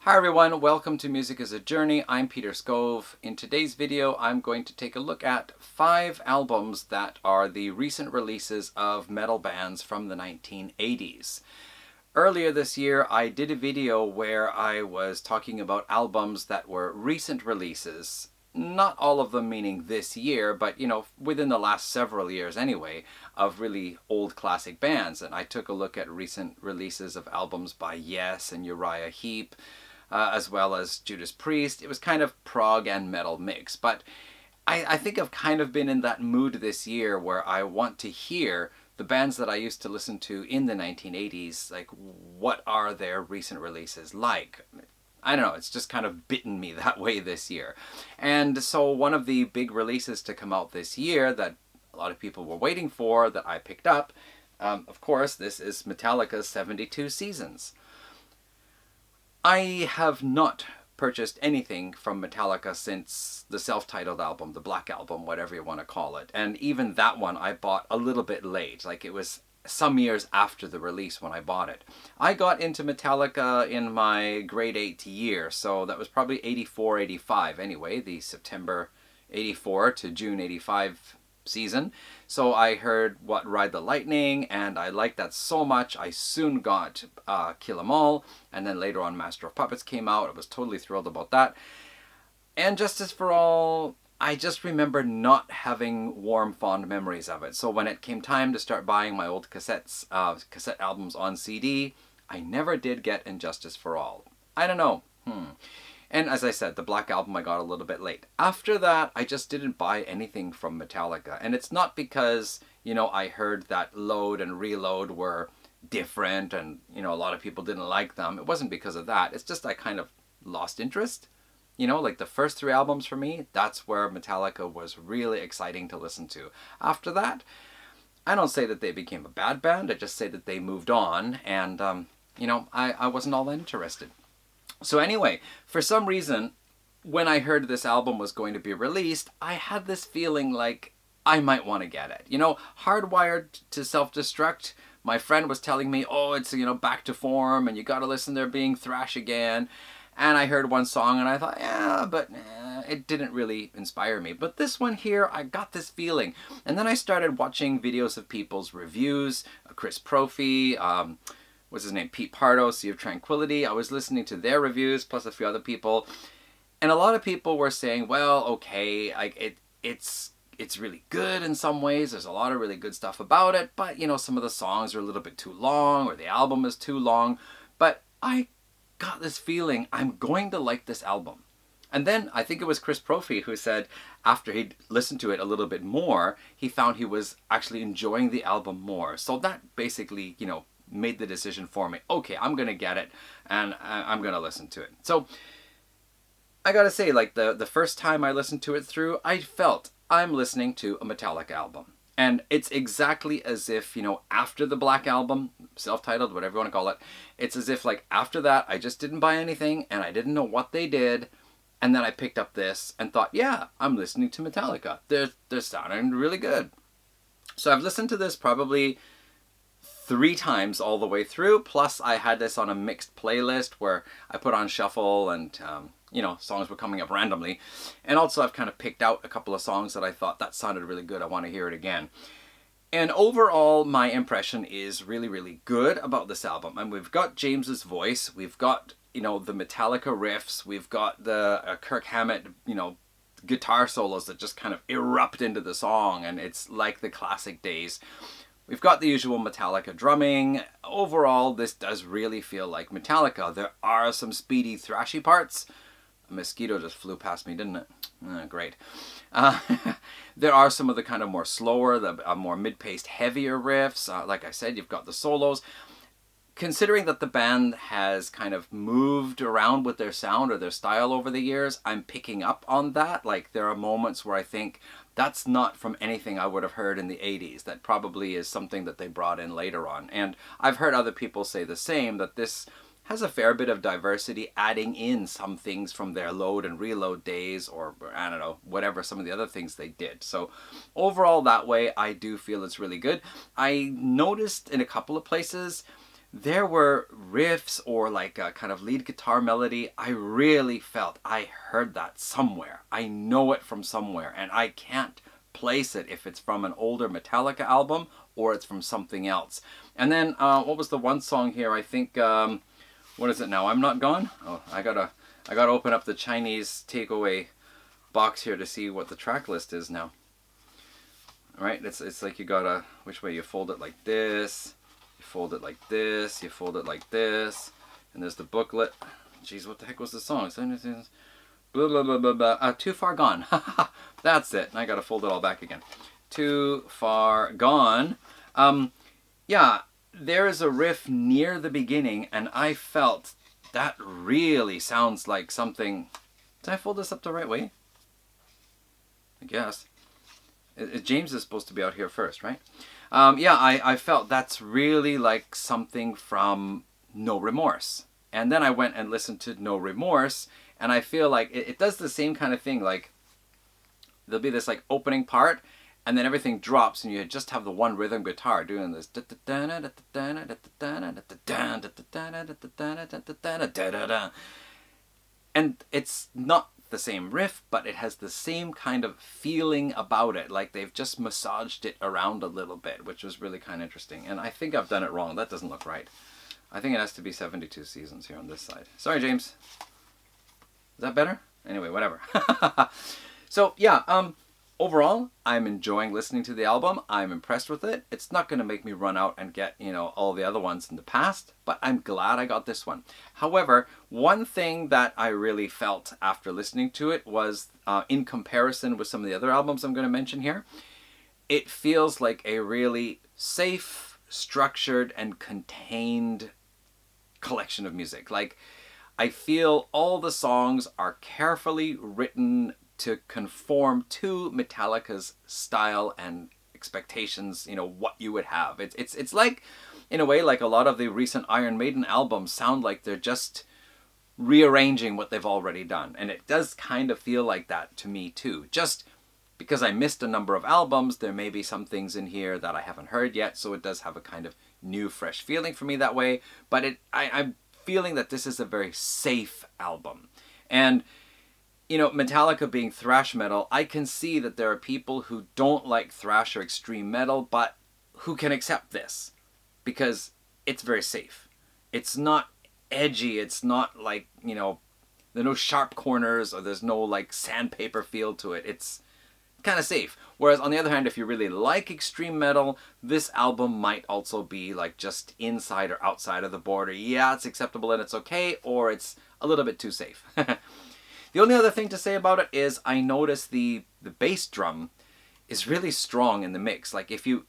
Hi everyone, welcome to Music is a Journey. I'm Peter Scove. In today's video, I'm going to take a look at 5 albums that are the recent releases of metal bands from the 1980s. Earlier this year, I did a video where I was talking about albums that were recent releases. Not all of them meaning this year, but within the last several years anyway, of really old classic bands. And I took a look at recent releases of albums by Yes and Uriah Heep, as well as Judas Priest. It was kind of prog and metal mix, but I think I've kind of been in that mood this year where I want to hear the bands that I used to listen to in the 1980s, like what are their recent releases like? I don't know, it's just kind of bitten me that way this year. And so one of the big releases to come out this year that a lot of people were waiting for, that I picked up, of course, this is Metallica's 72 Seasons. I have not purchased anything from Metallica since the self-titled album, the Black Album, whatever you want to call it. And even that one I bought a little bit late, like it was some years after the release when I bought it. I got into Metallica in my grade 8 year, so that was probably 84, 85 anyway, the September 84 to June 85 season. So I heard Ride the Lightning, and I liked that so much. I soon got Kill 'Em All, and then later on Master of Puppets came out. I was totally thrilled about that. And Justice for All, I just remember not having warm, fond memories of it. So when it came time to start buying my old cassette albums on CD, I never did get Injustice for All. I don't know. And as I said, the Black Album I got a little bit late. After that, I just didn't buy anything from Metallica. And it's not because, I heard that Load and Reload were different and, a lot of people didn't like them. It wasn't because of that. It's just I kind of lost interest. Like the first 3 albums for me, that's where Metallica was really exciting to listen to. After that, I don't say that they became a bad band. I just say that they moved on. And, I wasn't all that interested. So anyway, for some reason, when I heard this album was going to be released, I had this feeling like I might want to get it. Hardwired to Self-Destruct, my friend was telling me, oh, it's, back to form, and you got to listen, they're being thrash again. And I heard one song, and I thought, yeah, but it didn't really inspire me. But this one here, I got this feeling. And then I started watching videos of people's reviews, Chris Prophy, what's his name, Pete Pardo, Sea of Tranquility. I was listening to their reviews, plus a few other people. And a lot of people were saying, well, okay, it's really good in some ways. There's a lot of really good stuff about it. But, some of the songs are a little bit too long, or the album is too long. But I got this feeling I'm going to like this album. And then I think it was Chris Prophy who said after he'd listened to it a little bit more, he found he was actually enjoying the album more. So that basically, made the decision for me. Okay, I'm going to get it, and I'm going to listen to it. So I got to say, like the first time I listened to it through, I felt I'm listening to a Metallica album. And it's exactly as if, after the Black Album, self-titled, whatever you want to call it, it's as if like after that, I just didn't buy anything and I didn't know what they did. And then I picked up this and thought, yeah, I'm listening to Metallica. They're sounding really good. So I've listened to this probably 3 times all the way through, plus I had this on a mixed playlist where I put on shuffle and, songs were coming up randomly. And also I've kind of picked out a couple of songs that I thought that sounded really good, I want to hear it again. And overall, my impression is really, really good about this album. And we've got James's voice, we've got, the Metallica riffs, we've got the Kirk Hammett, guitar solos that just kind of erupt into the song, and it's like the classic days. We've got the usual Metallica drumming. Overall, this does really feel like Metallica. There are some speedy, thrashy parts. A mosquito just flew past me, didn't it? Great. There are some of the kind of more slower, the more mid-paced, heavier riffs. Like I said, you've got the solos. Considering that the band has kind of moved around with their sound or their style over the years, I'm picking up on that. Like, there are moments where I think that's not from anything I would have heard in the 80s. That probably is something that they brought in later on. And I've heard other people say the same, that this has a fair bit of diversity, adding in some things from their Load and Reload days, or I don't know, whatever, some of the other things they did. So overall, that way, I do feel it's really good. I noticed in a couple of places there were riffs or like a kind of lead guitar melody. I really felt I heard that somewhere. I know it from somewhere, and I can't place it if it's from an older Metallica album or it's from something else. And then what was the one song here? I think what is it now? I'm Not Gone. Oh, I gotta open up the Chinese takeaway box here to see what the track list is now. All right, it's like you gotta, which way you fold it, like this. You fold it like this, you fold it like this, and there's the booklet. Jeez, what the heck was the song? Blah, blah, blah, blah, blah. Too Far Gone. That's it. And I got to fold it all back again. Too Far Gone. Yeah, there is a riff near the beginning, and I felt that really sounds like something. Did I fold this up the right way? I guess. James is supposed to be out here first, right? Yeah, I felt that's really like something from No Remorse. And then I went and listened to No Remorse, and I feel like it does the same kind of thing. Like, there'll be this like opening part, and then everything drops, and you just have the one rhythm guitar doing this. And it's not the same riff, but it has the same kind of feeling about it, like they've just massaged it around a little bit, which was really kind of interesting. And I think I've done it wrong. That doesn't look right. I think it has to be 72 seasons here on this side. Sorry, James. Is that better? Anyway, whatever. So yeah, overall, I'm enjoying listening to the album. I'm impressed with it. It's not going to make me run out and get, all the other ones in the past, but I'm glad I got this one. However, one thing that I really felt after listening to it was, in comparison with some of the other albums I'm going to mention here, it feels like a really safe, structured, and contained collection of music. Like, I feel all the songs are carefully written to conform to Metallica's style and expectations, what you would have. It's like, in a way, like a lot of the recent Iron Maiden albums sound like they're just rearranging what they've already done. And it does kind of feel like that to me too. Just because I missed a number of albums, there may be some things in here that I haven't heard yet, so it does have a kind of new, fresh feeling for me that way. But I'm feeling that this is a very safe album. And Metallica being thrash metal, I can see that there are people who don't like thrash or extreme metal, but who can accept this because it's very safe. It's not edgy. It's not like, there are no sharp corners or there's no like sandpaper feel to it. It's kind of safe. Whereas on the other hand, if you really like extreme metal, this album might also be like just inside or outside of the border. Yeah, it's acceptable and it's okay, or it's a little bit too safe. The only other thing to say about it is I noticed the bass drum is really strong in the mix. Like if you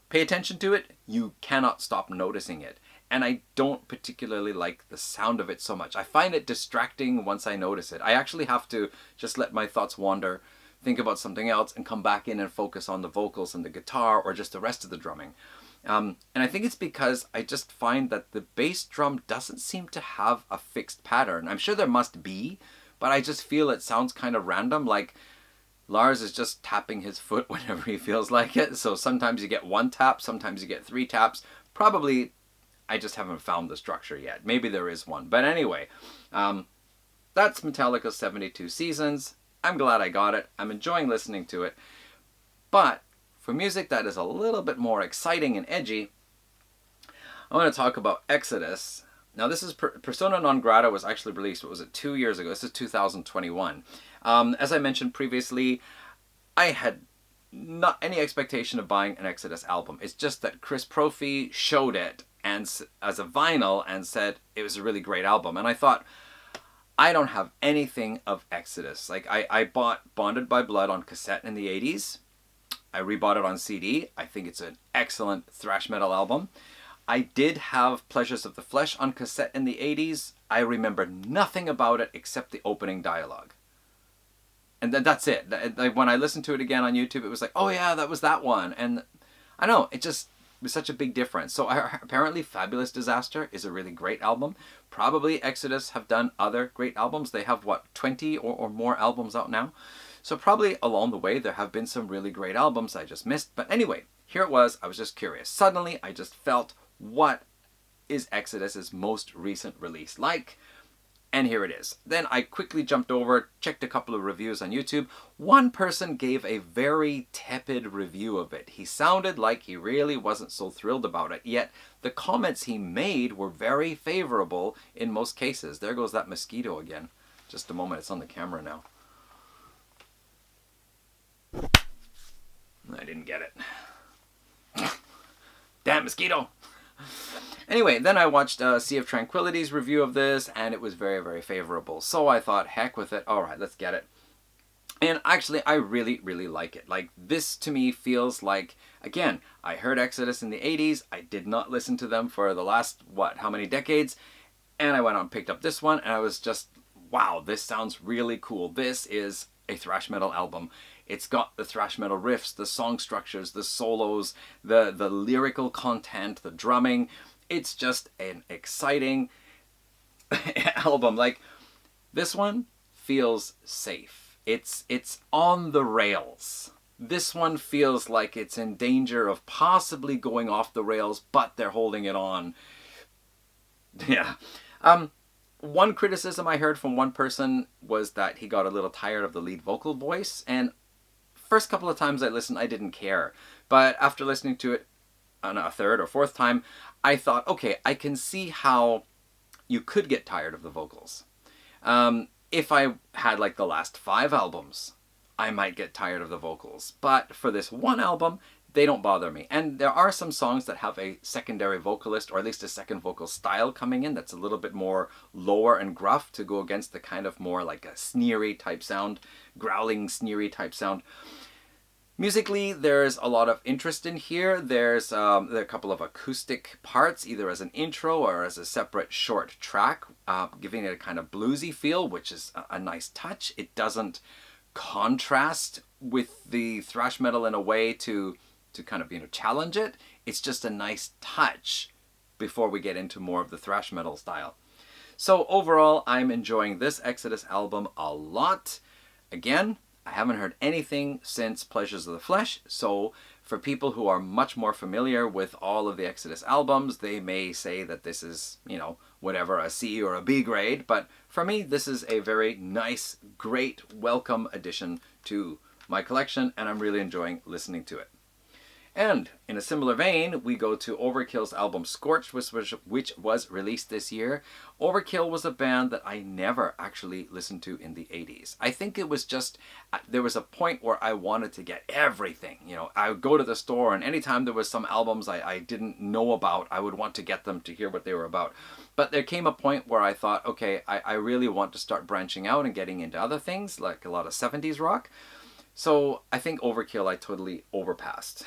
pay attention to it, you cannot stop noticing it. And I don't particularly like the sound of it so much. I find it distracting once I notice it. I actually have to just let my thoughts wander, think about something else, and come back in and focus on the vocals and the guitar or just the rest of the drumming. And I think it's because I just find that the bass drum doesn't seem to have a fixed pattern. I'm sure there must be, but I just feel it sounds kind of random, like Lars is just tapping his foot whenever he feels like it. So sometimes you get one tap, sometimes you get three taps. Probably I just haven't found the structure yet. Maybe there is one. But anyway, that's Metallica's 72 Seasons. I'm glad I got it. I'm enjoying listening to it. But for music that is a little bit more exciting and edgy, I want to talk about Exodus. Now this is Persona Non Grata was actually released, what was it, 2 years ago? This is 2021. As I mentioned previously, I had not any expectation of buying an Exodus album. It's just that Chris Prophy showed it and as a vinyl and said it was a really great album. And I thought, I don't have anything of Exodus. Like I bought Bonded by Blood on cassette in the 80s. I rebought it on CD. I think it's an excellent thrash metal album. I did have Pleasures of the Flesh on cassette in the 80s. I remember nothing about it except the opening dialogue. And that's it. Like when I listened to it again on YouTube, it was like, oh yeah, that was that one. And I know, it just was such a big difference. So apparently Fabulous Disaster is a really great album. Probably Exodus have done other great albums. They have, 20 or more albums out now. So probably along the way, there have been some really great albums I just missed. But anyway, here it was. I was just curious. Suddenly, I just felt what is Exodus's most recent release like? And here it is. Then I quickly jumped over, checked a couple of reviews on YouTube. One person gave a very tepid review of it. He sounded like he really wasn't so thrilled about it, yet the comments he made were very favorable in most cases. There goes that mosquito again. Just a moment, it's on the camera now. I didn't get it. Damn mosquito! Anyway, then I watched Sea of Tranquility's review of this, and it was very, very favorable. So I thought, heck with it. All right, let's get it. And actually, I really, really like it. Like, this to me feels like, again, I heard Exodus in the 80s. I did not listen to them for the last, how many decades? And I went on and picked up this one, and I was just, wow, this sounds really cool. This is a thrash metal album. It's got the thrash metal riffs, the song structures, the solos, the lyrical content, the drumming. It's just an exciting album. Like, this one feels safe. It's on the rails. This one feels like it's in danger of possibly going off the rails, but they're holding it on. Yeah. One criticism I heard from one person was that he got a little tired of the lead vocal voice, and first couple of times I listened, I didn't care. But after listening to it on a third or fourth time, I thought, okay, I can see how you could get tired of the vocals. If I had like the last 5 albums, I might get tired of the vocals. But for this one album, they don't bother me. And there are some songs that have a secondary vocalist, or at least a second vocal style coming in that's a little bit more lower and gruff to go against the kind of more like a sneery type sound, growling, sneery type sound. Musically, there's a lot of interest in here. There are a couple of acoustic parts, either as an intro or as a separate short track, giving it a kind of bluesy feel, which is a nice touch. It doesn't contrast with the thrash metal in a way to kind of, challenge it. It's just a nice touch before we get into more of the thrash metal style. So overall, I'm enjoying this Exodus album a lot. Again, I haven't heard anything since Pleasures of the Flesh, so for people who are much more familiar with all of the Exodus albums, they may say that this is, whatever, a C or a B grade, but for me, this is a very nice, great, welcome addition to my collection, and I'm really enjoying listening to it. And in a similar vein, we go to Overkill's album Scorched, which was released this year. Overkill was a band that I never actually listened to in the 80s. I think it was just, there was a point where I wanted to get everything. I would go to the store, and anytime there was some albums I didn't know about, I would want to get them to hear what they were about. But there came a point where I thought, okay, I really want to start branching out and getting into other things, like a lot of 70s rock. So I think Overkill I totally overpassed.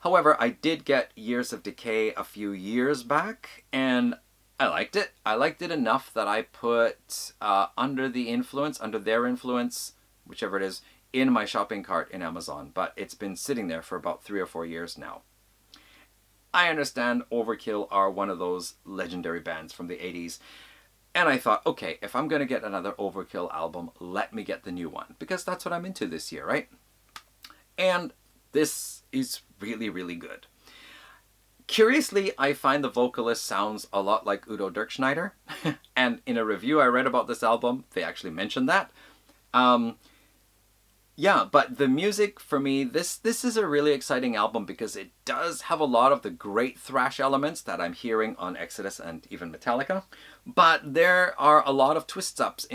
However, I did get Years of Decay a few years back, and I liked it. I liked it enough that I put Under Their Influence, whichever it is, in my shopping cart in Amazon. But it's been sitting there for about 3 or 4 years now. I understand Overkill are one of those legendary bands from the 80s. And I thought, okay, if I'm going to get another Overkill album, let me get the new one. Because that's what I'm into this year, right? And this is really, really good. Curiously, I find the vocalist sounds a lot like Udo Dirkschneider. And in a review I read about this album, they actually mentioned that. Yeah, but the music, for me, this is a really exciting album because it does have a lot of the great thrash elements that I'm hearing on Exodus and even Metallica. But there are a lot of twist ups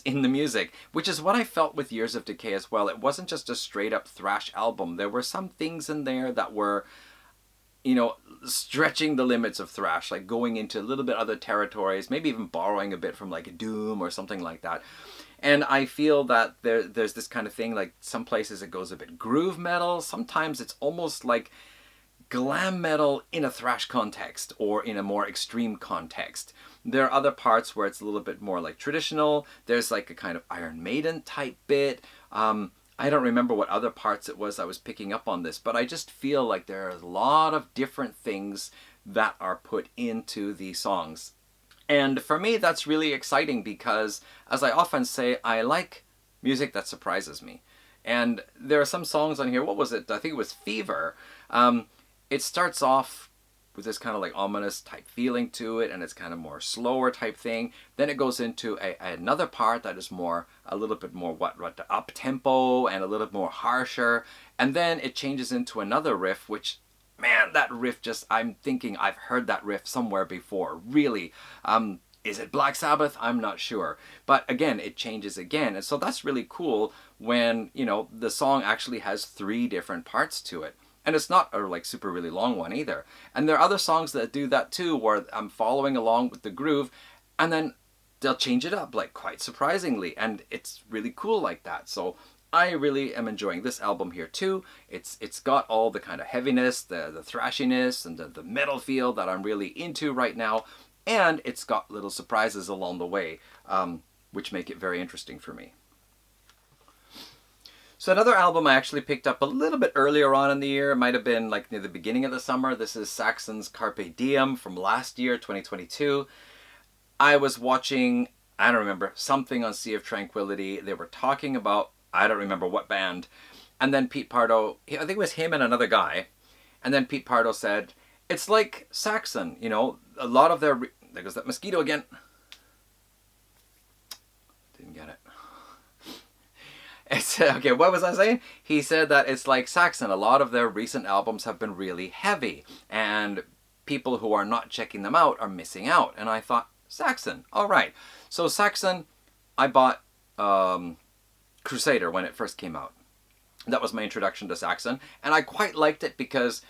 in the music, which is what I felt with Years of Decay as well. It wasn't just a straight up thrash album. There were some things in there that were, stretching the limits of thrash, like going into a little bit other territories, maybe even borrowing a bit from like Doom or something like that. And I feel that there's this kind of thing, like some places it goes a bit groove metal, sometimes it's almost like glam metal in a thrash context or in a more extreme context. There are other parts where it's a little bit more like traditional. There's like a kind of Iron Maiden type bit. I don't remember what other parts it was I was picking up on this, but I just feel like there are a lot of different things that are put into the songs. And for me, that's really exciting because, as I often say, I like music that surprises me. And there are some songs on here, what was it? I think it was Fever. It starts off with this kind of like ominous type feeling to it, and it's kind of more slower type thing. Then it goes into another part that is more, a little bit more the up tempo and a little bit more harsher. And then it changes into another riff, which, man, that riff just, I'm thinking I've heard that riff somewhere before, really. Is it Black Sabbath? I'm not sure. But again, it changes again. And so that's really cool when, you know, the song actually has 3 different parts to it. And it's not a like super really long one either. And there are other songs that do that too, where I'm following along with the groove and then they'll change it up like quite surprisingly. And it's really cool like that. So I really am enjoying this album here too. It's got all the kind of heaviness, the thrashiness, and the metal feel that I'm really into right now. And it's got little surprises along the way, which make it very interesting for me. So another album I actually picked up a little bit earlier on in the year. It might have been like near the beginning of the summer. This is Saxon's Carpe Diem from last year, 2022. I was watching, I don't remember, something on Sea of Tranquility. They were talking about, I don't remember what band. And then Pete Pardo, I think it was him and another guy. And then Pete Pardo said, it's like Saxon, you know, a lot of their, there goes that mosquito again. Didn't get it. It's, okay, what was I saying? He said that it's like Saxon. A lot of their recent albums have been really heavy, and people who are not checking them out are missing out. And I thought, Saxon, all right. So Saxon, I bought Crusader when it first came out. That was my introduction to Saxon, and I quite liked it because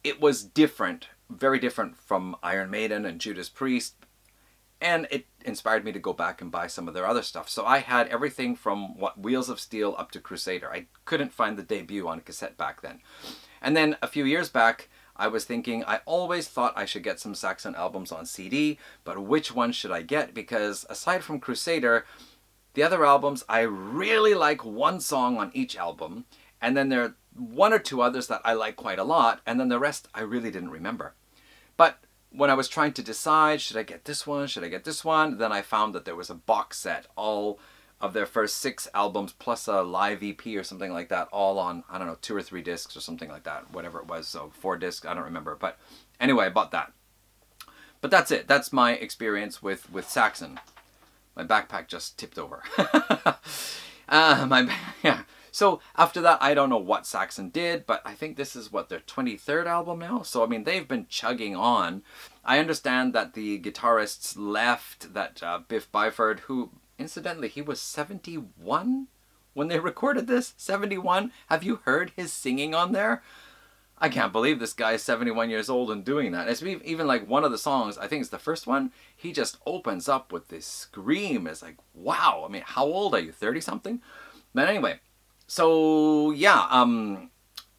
it was different, very different from Iron Maiden and Judas Priest. And it inspired me to go back and buy some of their other stuff. So I had everything from Wheels of Steel up to Crusader. I couldn't find the debut on cassette back then. And then a few years back, I was thinking, I always thought I should get some Saxon albums on CD, but which one should I get? Because aside from Crusader, the other albums, I really like one song on each album. And then there are 1 or 2 others that I like quite a lot. And then the rest I really didn't remember. But when I was trying to decide, should I get this one, should I get this one, then I found that there was a box set, all of their first 6 albums, plus a live EP or something like that, all on, I don't know, 2 or 3 discs or something like that, whatever it was, so 4 discs, I don't remember, but anyway, I bought that. But that's it, that's my experience with Saxon. My backpack just tipped over. Yeah. So after that, I don't know what Saxon did, but I think this is, what, their 23rd album now? So, I mean, they've been chugging on. I understand that the guitarists left, that Biff Byford, who, incidentally, he was 71 when they recorded this? 71? Have you heard his singing on there? I can't believe this guy is 71 years old and doing that. It's even like one of the songs, I think it's the first one, he just opens up with this scream. It's like, wow. I mean, how old are you? 30-something? But anyway. So, yeah,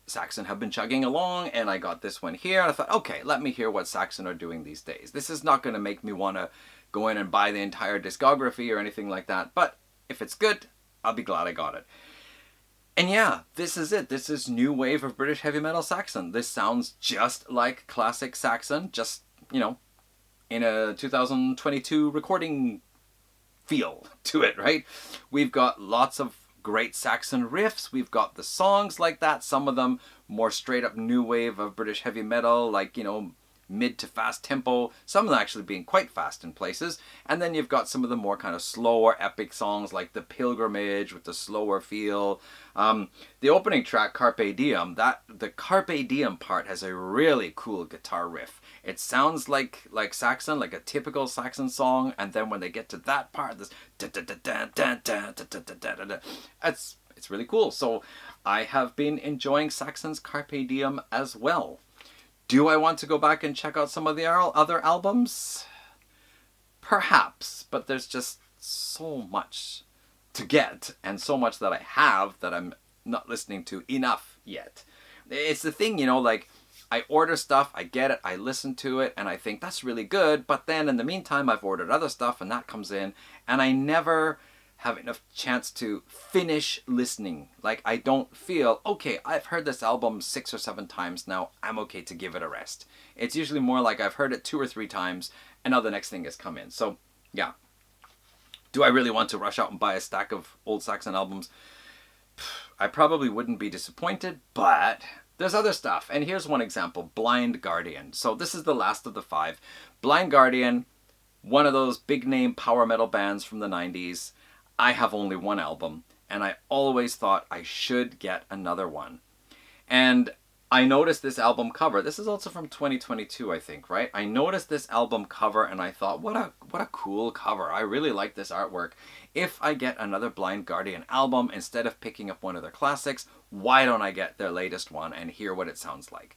Saxon have been chugging along, and I got this one here, and I thought, okay, let me hear what Saxon are doing these days. This is not going to make me want to go in and buy the entire discography or anything like that, but if it's good, I'll be glad I got it. And yeah, this is it. This is new wave of British heavy metal Saxon. This sounds just like classic Saxon, just, you know, in a 2022 recording feel to it, right? We've got lots of great Saxon riffs. We've got the songs like that. Some of them more straight up new wave of British heavy metal, like, you know, mid to fast tempo. Some of them actually being quite fast in places. And then you've got some of the more kind of slower epic songs like The Pilgrimage with the slower feel. The opening track, Carpe Diem, the Carpe Diem part has a really cool guitar riff. It sounds like Saxon, like a typical Saxon song, and then when they get to that part, this it's really cool. So I have been enjoying Saxon's Carpe Diem as well. Do I want to go back and check out some of the other albums? Perhaps, but there's just so much to get, and so much that I have that I'm not listening to enough yet. It's the thing, you know, like, I order stuff, I get it, I listen to it, and I think that's really good, but then in the meantime I've ordered other stuff and that comes in, and I never have enough chance to finish listening. Like, I don't feel, okay, I've heard this album 6 or 7 times now, I'm okay to give it a rest. It's usually more like I've heard it 2 or 3 times, and now the next thing has come in. So, yeah. Do I really want to rush out and buy a stack of old Saxon albums? I probably wouldn't be disappointed, but there's other stuff. And here's one example, Blind Guardian. So this is the last of the 5. Blind Guardian, one of those big name power metal bands from the 90s. I have only one album, and I always thought I should get another one. And I noticed this album cover. This is also from 2022, I think, right? I noticed this album cover and I thought, what a cool cover. I really like this artwork. If I get another Blind Guardian album, instead of picking up one of their classics, why don't I get their latest one and hear what it sounds like?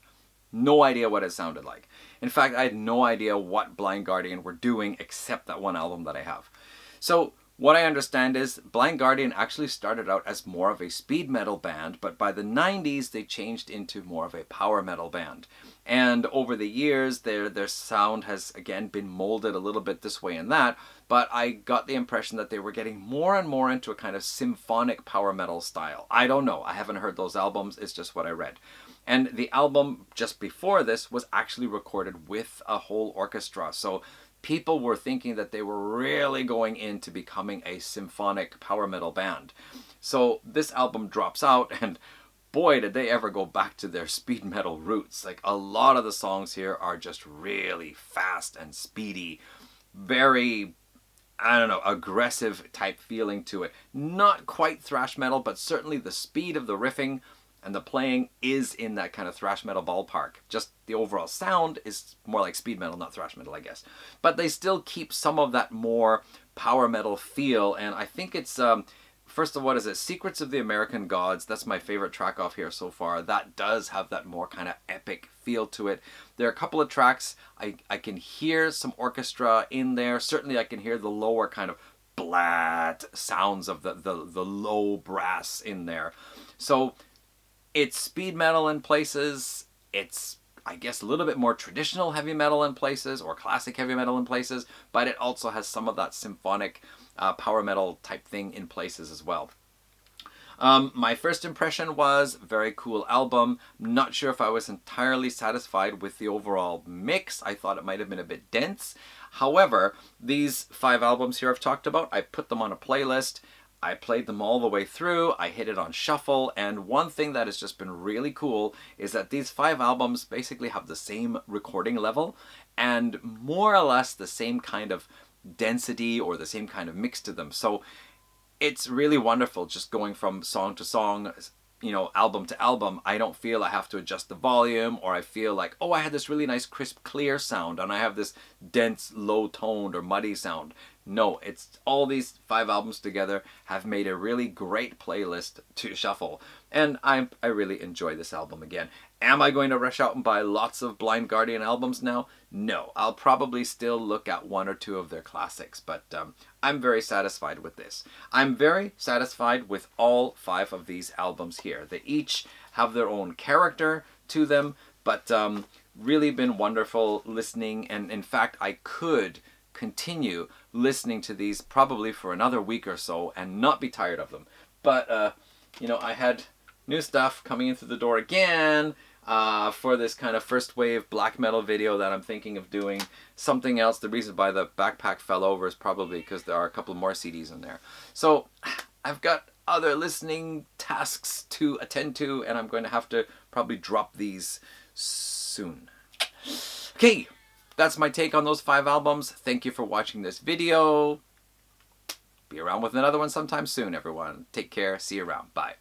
No idea what it sounded like. In fact, I had no idea what Blind Guardian were doing except that one album that I have. So what I understand is Blind Guardian actually started out as more of a speed metal band, but by the 90s they changed into more of a power metal band. And over the years their sound has again been molded a little bit this way and that, but I got the impression that they were getting more and more into a kind of symphonic power metal style. I don't know, I haven't heard those albums, it's just what I read. And the album just before this was actually recorded with a whole orchestra, so people were thinking that they were really going into becoming a symphonic power metal band. So this album drops out, and boy, did they ever go back to their speed metal roots. Like, a lot of the songs here are just really fast and speedy, very, I don't know, aggressive type feeling to it. Not quite thrash metal, but certainly the speed of the riffing and the playing is in that kind of thrash metal ballpark. Just the overall sound is more like speed metal, not thrash metal, I guess. But they still keep some of that more power metal feel, and I think it's, first of all, what is it? Secrets of the American Gods. That's my favorite track off here so far. That does have that more kind of epic feel to it. There are a couple of tracks, I can hear some orchestra in there. Certainly I can hear the lower kind of blat sounds of the low brass in there. So it's speed metal in places, it's, I guess, a little bit more traditional heavy metal in places, or classic heavy metal in places, but it also has some of that symphonic power metal type thing in places as well. My first impression was very cool album. Not sure if I was entirely satisfied with the overall mix. I thought it might have been a bit dense. However, these 5 albums here I've talked about, I put them on a playlist. I played them all the way through, I hit it on shuffle, and one thing that has just been really cool is that these 5 albums basically have the same recording level and more or less the same kind of density or the same kind of mix to them. So it's really wonderful just going from song to song, you know, album to album. I don't feel I have to adjust the volume, or I feel like, oh, I had this really nice crisp clear sound and I have this dense low toned or muddy sound. No, it's all these 5 albums together have made a really great playlist to shuffle, and I really enjoy this album again. Am I going to rush out and buy lots of Blind Guardian albums now? No, I'll probably still look at 1 or 2 of their classics, but I'm very satisfied with this. I'm very satisfied with all 5 of these albums here. They each have their own character to them, but really been wonderful listening, and in fact I could continue listening to these probably for another week or so and not be tired of them. But you know, I had new stuff coming in through the door again for this kind of first wave black metal video that I'm thinking of doing. Something else, the reason why the backpack fell over is probably because there are a couple more CDs in there. So I've got other listening tasks to attend to, and I'm going to have to probably drop these soon. Okay, that's my take on those 5 albums. Thank you for watching this video. Be around with another one sometime soon, everyone. Take care. See you around. Bye.